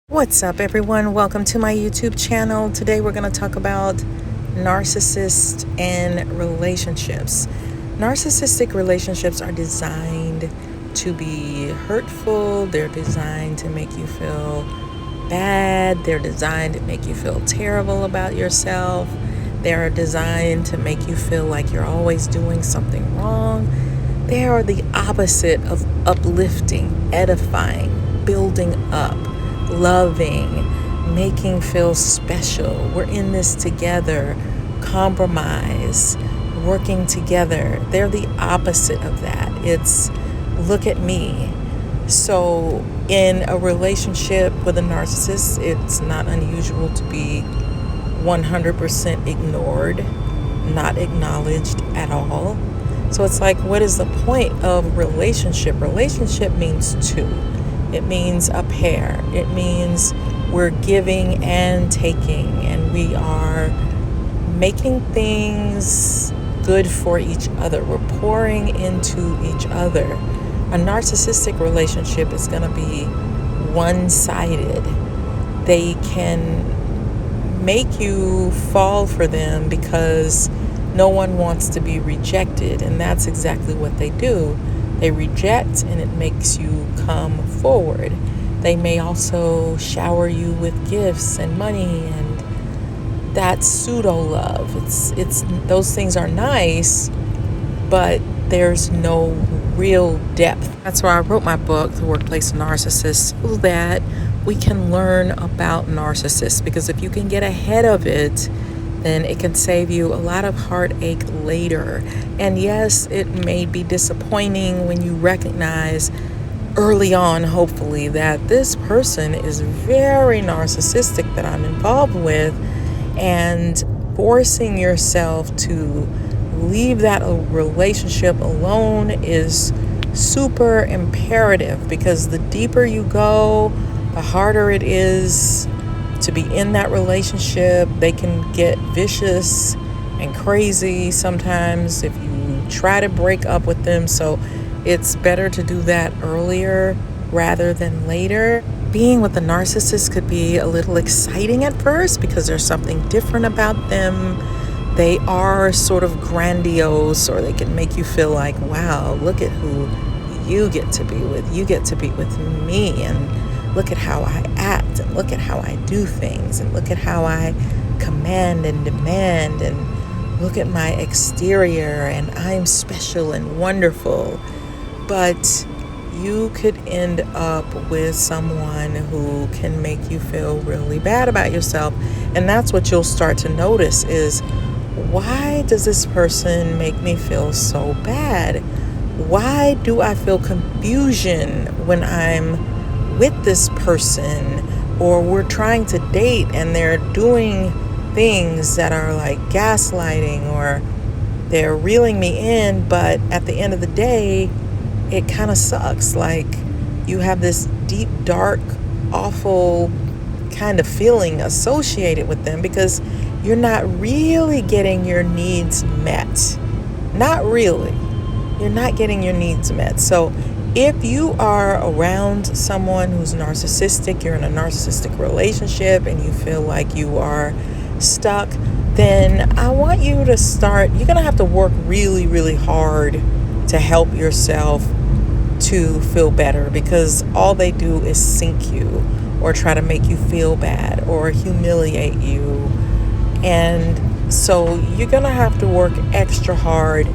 What's up, everyone? Welcome to my YouTube channel. Today we're going to talk about narcissists and relationships. Narcissistic relationships are designed to be hurtful. They're designed to make you feel bad. They're designed to make you feel terrible about yourself. They're designed to make you feel like you're always doing something wrong. They are the opposite of uplifting, edifying, building up, loving, making feel special. We're in this together. Compromise, working together. They're the opposite of that. It's look at me. So in a relationship with a narcissist, it's not unusual to be 100% ignored, not acknowledged at all. So it's like, what is the point of relationship? Relationship means two. It means a pair. It means we're giving and taking, and we are making things good for each other. We're pouring into each other. A narcissistic relationship is going to be one-sided. They can make you fall for them because no one wants to be rejected, and that's exactly what they do. They reject, and it makes you come forward. They may also shower you with gifts and money, and that's pseudo love. It's those things are nice, but there's no real depth. That's why I wrote my book, The Workplace Narcissist, so that we can learn about narcissists. Because if you can get ahead of it, then it can save you a lot of heartache later. And yes, it may be disappointing when you recognize early on, hopefully, that this person is very narcissistic that I'm involved with, and forcing yourself to leave that relationship alone is super imperative, because the deeper you go, the harder it is to be in that relationship. They can get vicious and crazy sometimes if you try to break up with them. So it's better to do that earlier rather than later. Being with a narcissist could be a little exciting at first because there's something different about them. They are sort of grandiose, or they can make you feel like, wow, look at who you get to be with. You get to be with me, and look at how I act, and look at how I do things, and look at how I command and demand, and look at my exterior, and I'm special and wonderful. But you could end up with someone who can make you feel really bad about yourself. And that's what you'll start to notice is, why does this person make me feel so bad? Why do I feel confusion when I'm with this person, or we're trying to date and they're doing things that are like gaslighting, or they're reeling me in, but at the end of the day, it kind of sucks. Like, you have this deep, dark, awful kind of feeling associated with them because you're not really getting your needs met. Not really. You're not getting your needs met. So if you are around someone who's narcissistic, you're in a narcissistic relationship, and you feel like you are stuck, then I want you to start, you're going to have to work really, really hard to help yourself to feel better, because all they do is sink you, or try to make you feel bad, or humiliate you. And so you're going to have to work extra hard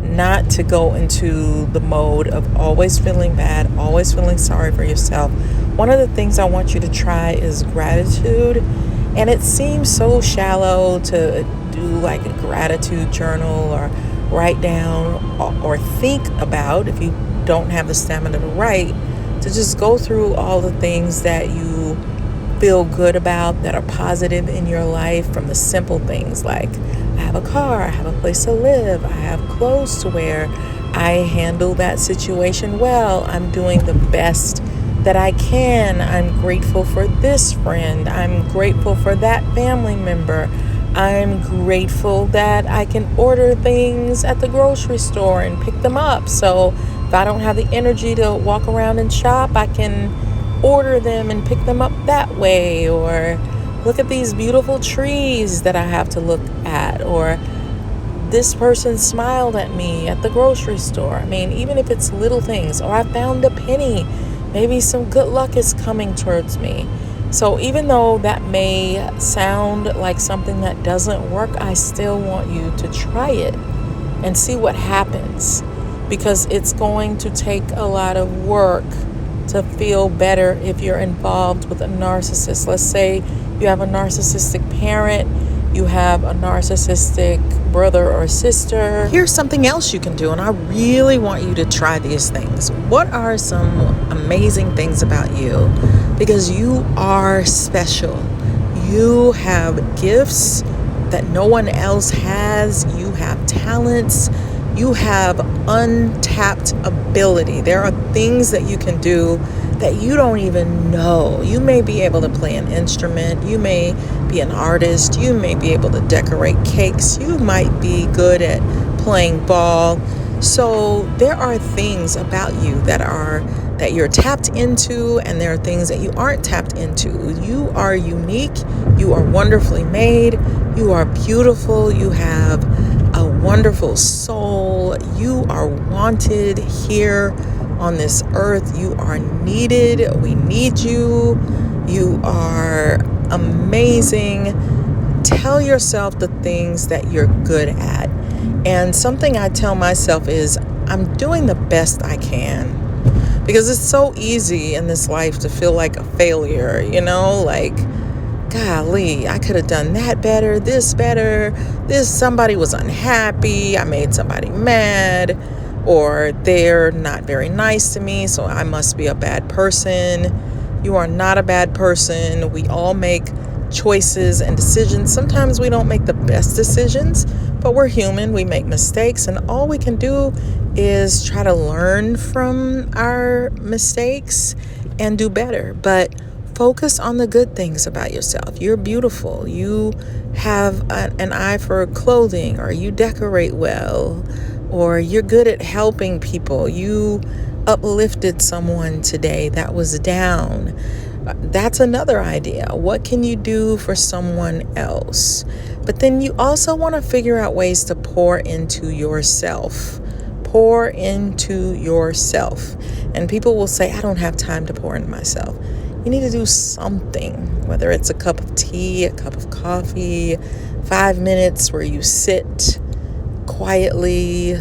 not to go into the mode of always feeling bad, always feeling sorry for yourself. One of the things I want you to try is gratitude. And it seems so shallow to do like a gratitude journal, or write down, or think about, if you don't have the stamina to write, to just go through all the things that you feel good about, that are positive in your life, from the simple things like, I have a car, I have a place to live, I have clothes to wear, I handle that situation well, I'm doing the best that I can, I'm grateful for this friend, I'm grateful for that family member, I'm grateful that I can order things at the grocery store and pick them up. So if I don't have the energy to walk around and shop, I can order them and pick them up that way, or look at these beautiful trees that I have to look at, or this person smiled at me at the grocery store. I mean, even if it's little things, or I found a penny, maybe some good luck is coming towards me. So even though that may sound like something that doesn't work, I still want you to try it and see what happens, because it's going to take a lot of work to feel better if you're involved with a narcissist. Let's say you have a narcissistic parent, you have a narcissistic brother or sister. Here's something else you can do, and I really want you to try these things. What are some amazing things about you? Because you are special. You have gifts that no one else has. You have talents. You have untapped ability. There are things that you can do that you don't even know. You may be able to play an instrument. You may be an artist. You may be able to decorate cakes. You might be good at playing ball. So there are things about you that you're tapped into, and there are things that you aren't tapped into. You are unique. You are wonderfully made. You are beautiful. You have a wonderful soul. You are wanted here on this earth. You are needed. We need you. You are amazing. Tell yourself the things that you're good at. And something I tell myself is, I'm doing the best I can. Because it's so easy in this life to feel like a failure, like, golly, I could have done that better, this better, somebody was unhappy, I made somebody mad, or they're not very nice to me, so I must be a bad person. You are not a bad person. We all make choices and decisions. Sometimes we don't make the best decisions, but we're human. We make mistakes, and all we can do is try to learn from our mistakes and do better. But focus on the good things about yourself. You're beautiful. You have an eye for clothing, or you decorate well, or you're good at helping people. You uplifted someone today that was down. That's another idea. What can you do for someone else? But then you also want to figure out ways to pour into yourself. Pour into yourself. And people will say, I don't have time to pour into myself. You need to do something, whether it's a cup of tea, a cup of coffee, 5 minutes where you sit quietly.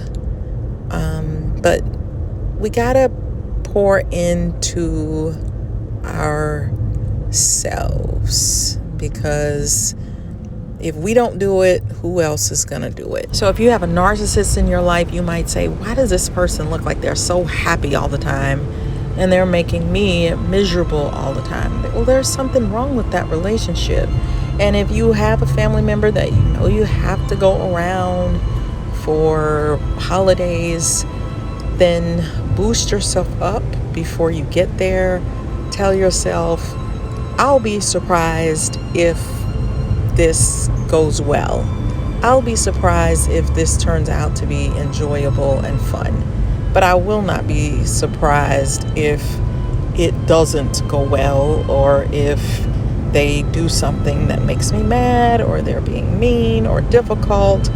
But we gotta pour into ourselves, because if we don't do it, who else is going to do it? So if you have a narcissist in your life, you might say, why does this person look like they're so happy all the time and they're making me miserable all the time? Well, there's something wrong with that relationship. And if you have a family member that you have to go around for holidays, then boost yourself up before you get there. Tell yourself, I'll be surprised if this goes well. I'll be surprised if this turns out to be enjoyable and fun. But I will not be surprised if it doesn't go well, or if they do something that makes me mad, or they're being mean or difficult.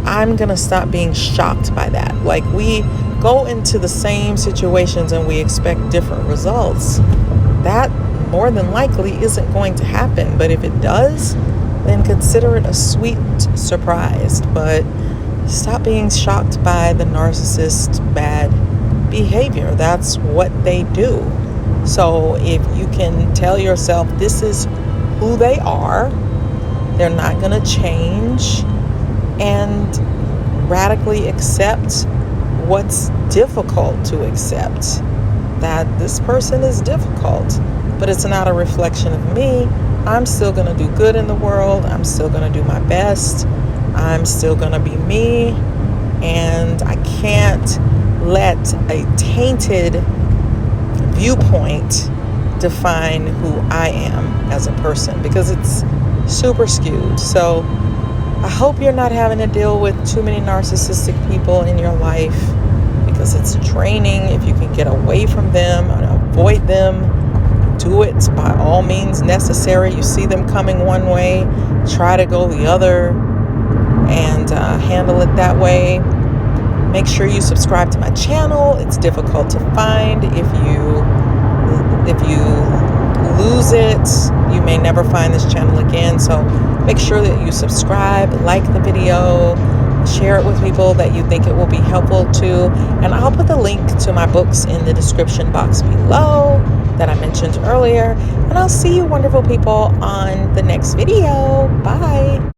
I'm going to stop being shocked by that. Like, we go into the same situations and we expect different results. That more than likely isn't going to happen. But if it does, then consider it a sweet surprise. But stop being shocked by the narcissist's bad behavior. That's what they do. So if you can tell yourself this is who they are, they're not going to change, and radically accept what's difficult to accept, that this person is difficult, but it's not a reflection of me. I'm still going to do good in the world. I'm still going to do my best. I'm still going to be me. And I can't let a tainted viewpoint define who I am as a person, because it's super skewed. So I hope you're not having to deal with too many narcissistic people in your life, because it's draining. If you can get away from them and avoid them, do it by all means necessary. You see them coming one way, try to go the other and handle it that way. Make sure you subscribe to my channel. It's difficult to find. If you lose it, you may never find this channel again. So make sure that you subscribe, like the video, share it with people that you think it will be helpful to. And I'll put the link to my books in the description box below that I mentioned earlier. And I'll see you wonderful people on the next video. Bye.